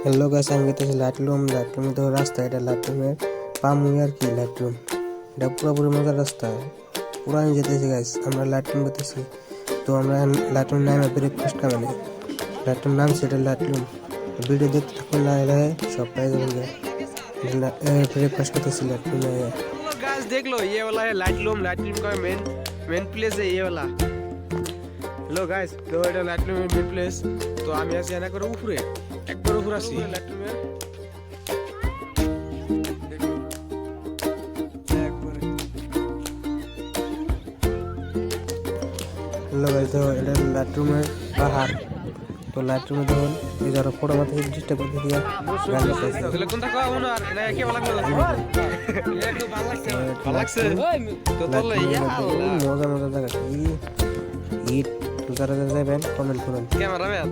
Hello guys, আমি গেতেছি লাইটলুম তো রাস্তা, এটা লাইটলুমের পামুই আর কি। লাইটলুম এটা পুরোপুরি মজার রাস্তা, পুরো আমি যেতেছি গাইস। আমরা লাইটলুম গেতেছি, তো আমরা লাইটলুম নামে ব্রেকফাস্ট খাবে লাইটলুম নাম সেটা লাইটলুম। ভিডিও দেখতে থাকুন, না এলে সব পাই যাবেন। ब्रेकफास्ट करते लाइटलूम में गाइस देख लो, ये वाला है लाइटलूम का मेन प्लेस है ये वाला। हेलो गाइस, तो এটা লাইটলুমের মেন প্লেস। তো আমি আছি এনা করে উপরে, একবার উপরে আছি লাইটলুমের। हेलो गाइस, तो এটা লাইটলুমের পাহাড়। তো লাইটলুমে দেখুন এই যারা ফটো মারতে ডিস্টার্ব করে দিয়া গান গাইতেছে। তাহলে কোনটা কও না, আর এটা কি ভালো লাগলো? এটা একটু ভালো লাগছে, ভালো লাগছে। তো তাহলে ইয়া আল্লাহ, মজা মজা জায়গা। ইট তো যারা যাবেন কমেন্ট করুন। ক্যামেরাম্যান